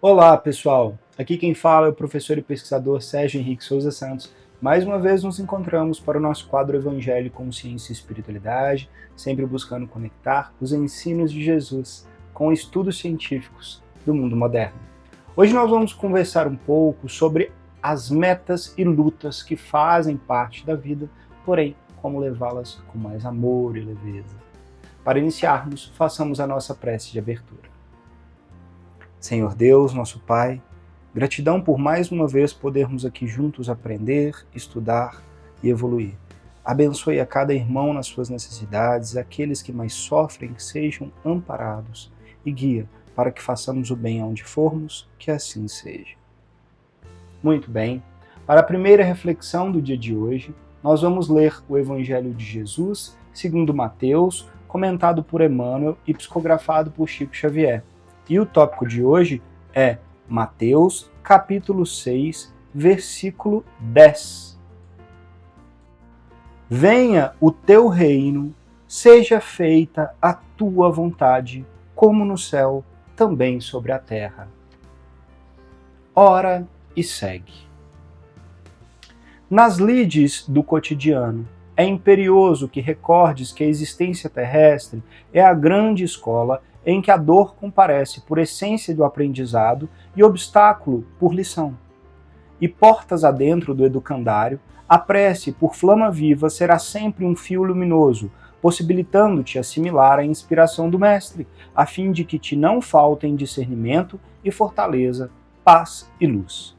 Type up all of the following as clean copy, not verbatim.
Olá, pessoal! Aqui quem fala é o professor e pesquisador Sérgio Henrique Souza Santos. Mais uma vez nos encontramos para o nosso quadro Evangelho com Ciência e Espiritualidade, sempre buscando conectar os ensinos de Jesus com estudos científicos do mundo moderno. Hoje nós vamos conversar um pouco sobre as metas e lutas que fazem parte da vida, porém, como levá-las com mais amor e leveza. Para iniciarmos, façamos a nossa prece de abertura. Senhor Deus, nosso Pai, gratidão por mais uma vez podermos aqui juntos aprender, estudar e evoluir. Abençoe a cada irmão nas suas necessidades, aqueles que mais sofrem sejam amparados e guia para que façamos o bem aonde formos, que assim seja. Muito bem, para a primeira reflexão do dia de hoje, nós vamos ler o Evangelho de Jesus, segundo Mateus, comentado por Emmanuel e psicografado por Chico Xavier. E o tópico de hoje é Mateus, capítulo 6, versículo 10. Venha o teu reino, seja feita a tua vontade, como no céu, também sobre a terra. Ora e segue. Nas lides do cotidiano, é imperioso que recordes que a existência terrestre é a grande escola em que a dor comparece por essência do aprendizado e obstáculo por lição. E portas adentro do educandário, a prece por flama viva será sempre um fio luminoso, possibilitando-te assimilar a inspiração do Mestre, a fim de que te não faltem discernimento e fortaleza, paz e luz.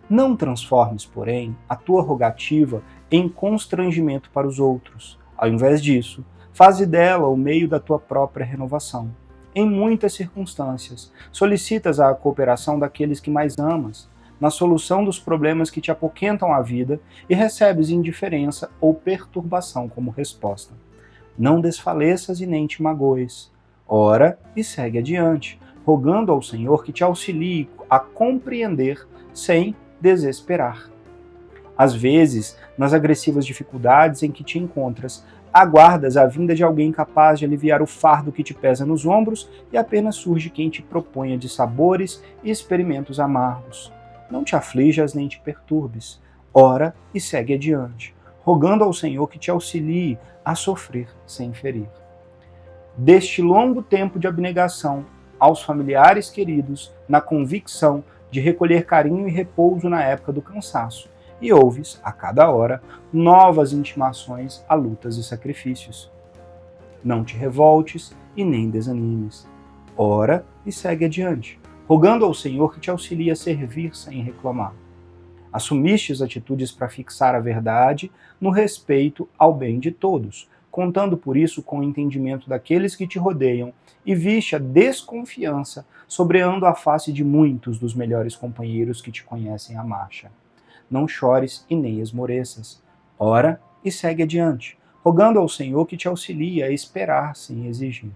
Não transformes, porém, a tua rogativa em constrangimento para os outros. Ao invés disso, faze dela o meio da tua própria renovação. Em muitas circunstâncias, solicitas a cooperação daqueles que mais amas, na solução dos problemas que te apoquentam a vida e recebes indiferença ou perturbação como resposta. Não desfaleças e nem te magoes. Ora e segue adiante, rogando ao Senhor que te auxilie a compreender sem desesperar. Às vezes, nas agressivas dificuldades em que te encontras, aguardas a vinda de alguém capaz de aliviar o fardo que te pesa nos ombros e apenas surge quem te proponha de sabores e experimentos amargos. Não te aflijas nem te perturbes. Ora e segue adiante, rogando ao Senhor que te auxilie a sofrer sem ferir. Deste longo tempo de abnegação aos familiares queridos, na convicção de recolher carinho e repouso na época do cansaço, e ouves, a cada hora, novas intimações a lutas e sacrifícios. Não te revoltes e nem desanimes. Ora e segue adiante, rogando ao Senhor que te auxilie a servir sem reclamar. Assumistes atitudes para fixar a verdade no respeito ao bem de todos, contando por isso com o entendimento daqueles que te rodeiam, e viste a desconfiança sobreando a face de muitos dos melhores companheiros que te conhecem à marcha. Não chores e nem esmoreças. Ora e segue adiante, rogando ao Senhor que te auxilie a esperar sem exigir.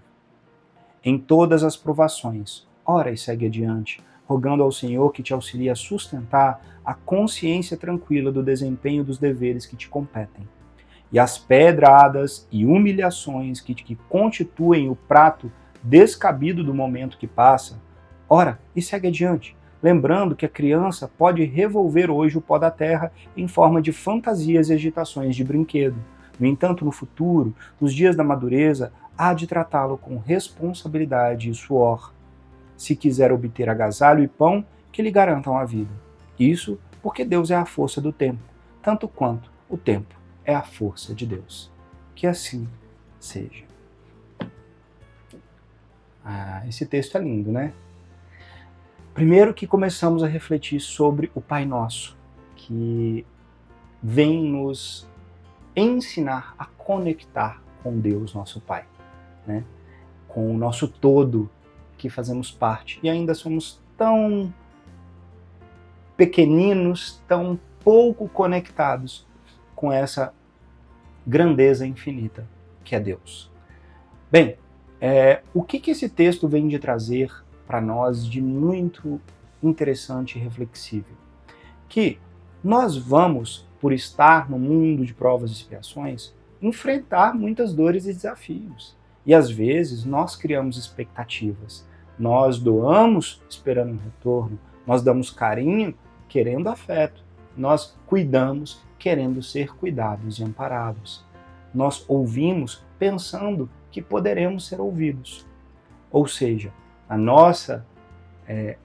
Em todas as provações, ora e segue adiante, rogando ao Senhor que te auxilie a sustentar a consciência tranquila do desempenho dos deveres que te competem. E as pedradas e humilhações que constituem o prato descabido do momento que passa, ora e segue adiante, lembrando que a criança pode revolver hoje o pó da terra em forma de fantasias e agitações de brinquedo. No entanto, no futuro, nos dias da madureza, há de tratá-lo com responsabilidade e suor, se quiser obter agasalho e pão que lhe garantam a vida. Isso porque Deus é a força do tempo, tanto quanto o tempo é a força de Deus. Que assim seja. Esse texto é lindo, né? Primeiro que começamos a refletir sobre o Pai Nosso, que vem nos ensinar a conectar com Deus, nosso Pai, né? Com o nosso todo, que fazemos parte. E ainda somos tão pequeninos, tão pouco conectados com essa grandeza infinita que é Deus. Bem, o que esse texto vem de trazer para nós de muito interessante e reflexível? Que nós vamos, por estar no mundo de provas e expiações, enfrentar muitas dores e desafios. E às vezes nós criamos expectativas, Nós doamos esperando um retorno, nós damos carinho querendo afeto, nós cuidamos querendo ser cuidados e amparados. Nós ouvimos pensando que poderemos ser ouvidos. Ou seja, a nossa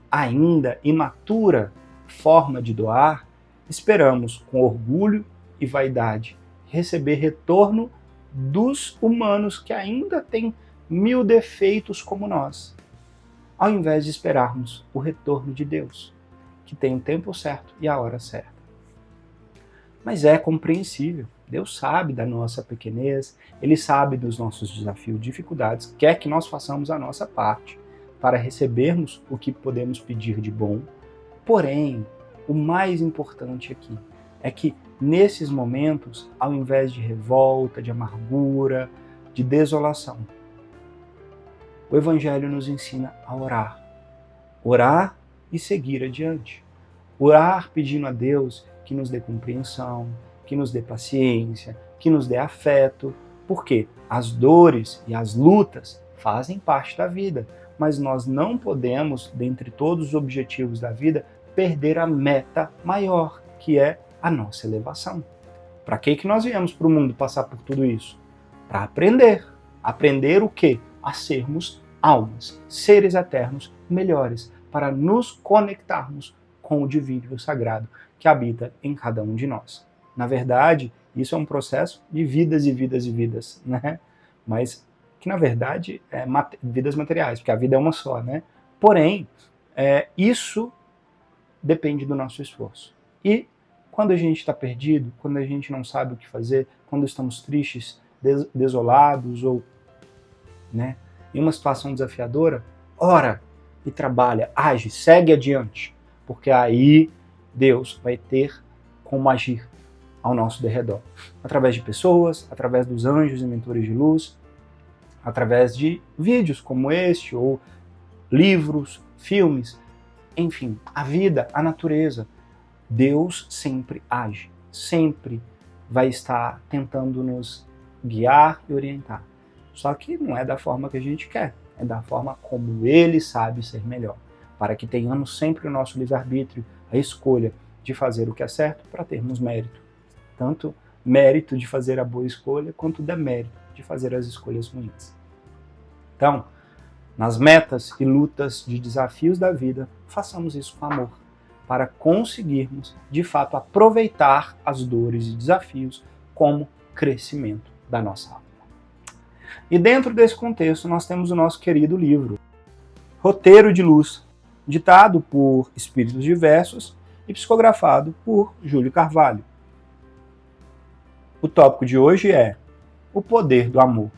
ainda imatura forma de doar, esperamos com orgulho e vaidade receber retorno dos humanos que ainda têm 1000 defeitos como nós, ao invés de esperarmos o retorno de Deus, que tem o tempo certo e a hora certa. Mas é compreensível. Deus sabe da nossa pequenez, Ele sabe dos nossos desafios, dificuldades, quer que nós façamos a nossa parte para recebermos o que podemos pedir de bom. Porém, o mais importante aqui é que nesses momentos, ao invés de revolta, de amargura, de desolação, o Evangelho nos ensina a orar. Orar e seguir adiante. Orar pedindo a Deus que nos dê compreensão, que nos dê paciência, que nos dê afeto, porque as dores e as lutas fazem parte da vida, mas nós não podemos, dentre todos os objetivos da vida, perder a meta maior, que é a nossa elevação. Para que nós viemos para o mundo passar por tudo isso? Para aprender. Aprender o quê? A sermos almas, seres eternos melhores, para nos conectarmos com o divino e o sagrado que habita em cada um de nós. Na verdade, isso é um processo de vidas e vidas e vidas, né? Mas que na verdade é vidas materiais, porque a vida é uma só, né? Porém, isso depende do nosso esforço. E quando a gente está perdido, quando a gente não sabe o que fazer, quando estamos tristes, desolados ou em uma situação desafiadora, ora e trabalha, age, segue adiante, porque aí Deus vai ter como agir ao nosso derredor. Através de pessoas, através dos anjos e mentores de luz, através de vídeos como este, ou livros, filmes, enfim, a vida, a natureza. Deus sempre age, sempre vai estar tentando nos guiar e orientar. Só que não é da forma que a gente quer, é da forma como Ele sabe ser melhor, para que tenhamos sempre o nosso livre-arbítrio, a escolha de fazer o que é certo para termos mérito. Tanto mérito de fazer a boa escolha, quanto demérito de fazer as escolhas ruins. Então, nas metas e lutas de desafios da vida, façamos isso com amor, para conseguirmos, de fato, aproveitar as dores e desafios como crescimento da nossa alma. E dentro desse contexto, nós temos o nosso querido livro, Roteiro de Luz, ditado por espíritos diversos e psicografado por Júlio Carvalho. O tópico de hoje é o poder do amor.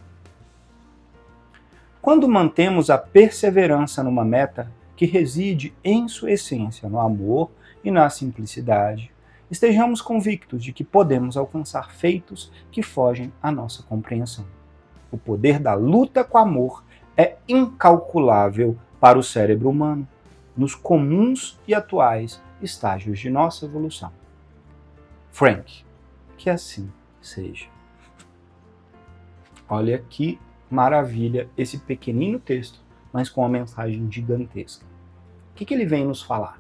Quando mantemos a perseverança numa meta que reside em sua essência no amor e na simplicidade, estejamos convictos de que podemos alcançar feitos que fogem à nossa compreensão. O poder da luta com amor é incalculável para o cérebro humano, nos comuns e atuais estágios de nossa evolução. Frank, que assim seja. Olha que maravilha esse pequenino texto, mas com uma mensagem gigantesca. O que ele vem nos falar?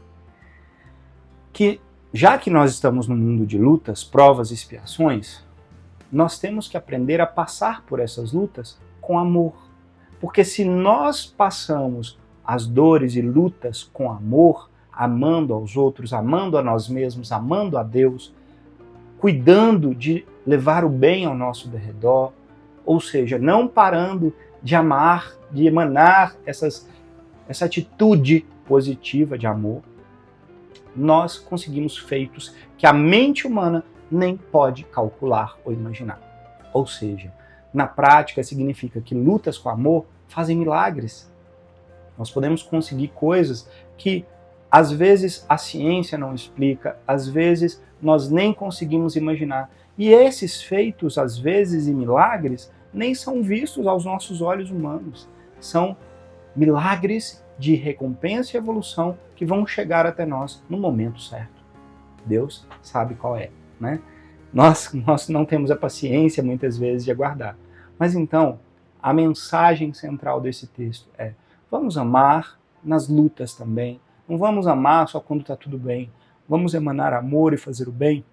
Que já que nós estamos no mundo de lutas, provas e expiações, nós temos que aprender a passar por essas lutas com amor. Porque se nós passamos as dores e lutas com amor, amando aos outros, amando a nós mesmos, amando a Deus, cuidando de levar o bem ao nosso derredor, ou seja, não parando de amar, de emanar essa atitude positiva de amor, nós conseguimos feitos que a mente humana nem pode calcular ou imaginar. Ou seja, na prática significa que lutas com amor fazem milagres. Nós podemos conseguir coisas que às vezes a ciência não explica, às vezes nós nem conseguimos imaginar. E esses feitos, às vezes, e milagres, nem são vistos aos nossos olhos humanos. São milagres de recompensa e evolução que vão chegar até nós no momento certo. Deus sabe qual é, né? Nós não temos a paciência, muitas vezes, de aguardar. Mas então, a mensagem central desse texto é: Vamos amar nas lutas também. Não vamos amar só quando está tudo bem. Vamos emanar amor e fazer o bem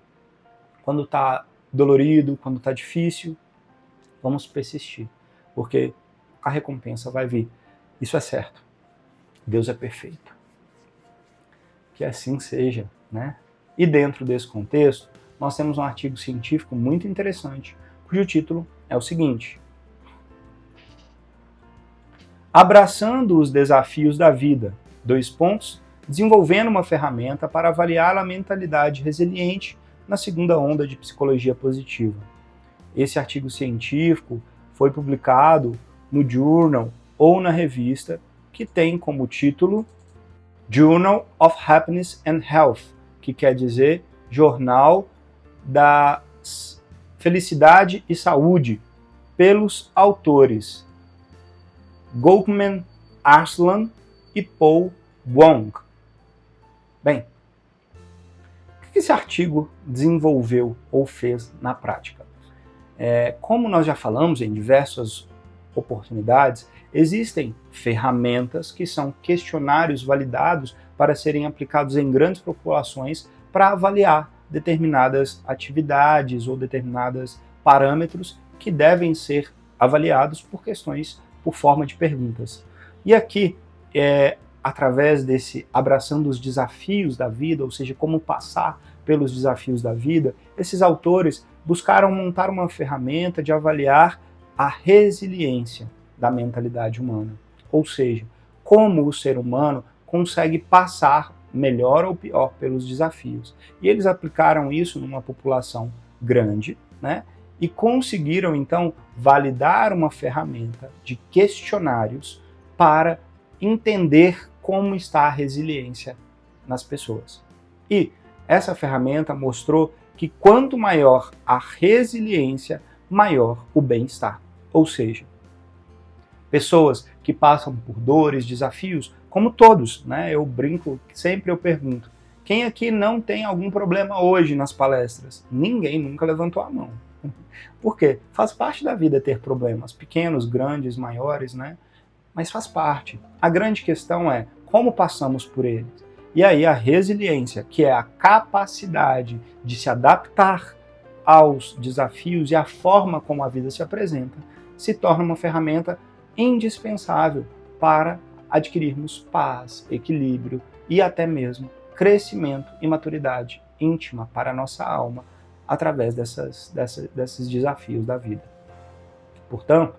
quando está dolorido, quando está difícil. Vamos persistir, porque a recompensa vai vir. Isso é certo. Deus é perfeito. Que assim seja, né? E dentro desse contexto, nós temos um artigo científico muito interessante, cujo título é o seguinte: Abraçando os desafios da vida, desenvolvendo uma ferramenta para avaliar a mentalidade resiliente na segunda onda de psicologia positiva. Esse artigo científico foi publicado no Journal ou na revista que tem como título Journal of Happiness and Health, que quer dizer Jornal da Felicidade e Saúde, pelos autores Goldman Arslan e Paul Wong. Bem, o que esse artigo desenvolveu ou fez na prática? Como nós já falamos em diversas oportunidades, existem ferramentas que são questionários validados para serem aplicados em grandes populações para avaliar determinadas atividades ou determinados parâmetros que devem ser avaliados por forma de perguntas. E aqui, através desse abraçando os desafios da vida, ou seja, como passar pelos desafios da vida, esses autores buscaram montar uma ferramenta de avaliar a resiliência da mentalidade humana. Ou seja, como o ser humano consegue passar melhor ou pior pelos desafios. E eles aplicaram isso numa população grande, né? E conseguiram, então, validar uma ferramenta de questionários para entender como está a resiliência nas pessoas. E essa ferramenta mostrou que quanto maior a resiliência, maior o bem-estar. Ou seja, pessoas que passam por dores, desafios, como todos, né? Eu brinco, sempre eu pergunto, quem aqui não tem algum problema hoje nas palestras? Ninguém nunca levantou a mão. Por quê? Faz parte da vida ter problemas, pequenos, grandes, maiores, né? Mas faz parte. A grande questão é como passamos por eles. E aí a resiliência, que é a capacidade de se adaptar aos desafios e à forma como a vida se apresenta, se torna uma ferramenta indispensável para adquirirmos paz, equilíbrio e até mesmo crescimento e maturidade íntima para a nossa alma através desses desafios da vida. Portanto,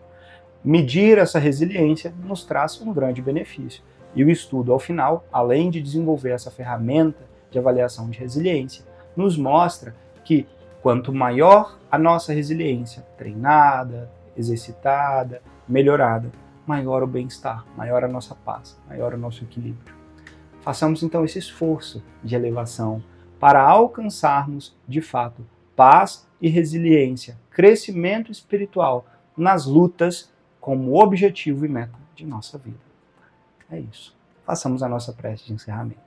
medir essa resiliência nos traz um grande benefício. E o estudo, ao final, além de desenvolver essa ferramenta de avaliação de resiliência, nos mostra que quanto maior a nossa resiliência, treinada, exercitada, melhorada, maior o bem-estar, maior a nossa paz, maior o nosso equilíbrio. Façamos então esse esforço de elevação para alcançarmos, de fato, paz e resiliência, crescimento espiritual nas lutas como objetivo e meta de nossa vida. É isso. Façamos a nossa prece de encerramento.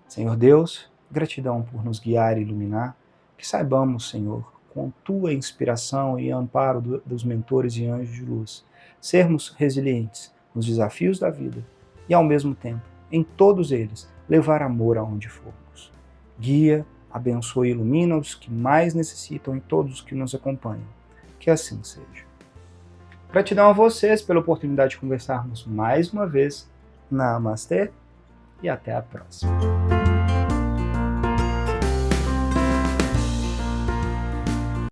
Senhor Deus, gratidão por nos guiar e iluminar, que saibamos, Senhor, com tua inspiração e amparo dos mentores e anjos de luz, sermos resilientes nos desafios da vida e, ao mesmo tempo, em todos eles, levar amor aonde formos. Guia, abençoe e ilumina os que mais necessitam e todos os que nos acompanham. Que assim seja. Gratidão a vocês pela oportunidade de conversarmos mais uma vez. Namastê e até a próxima.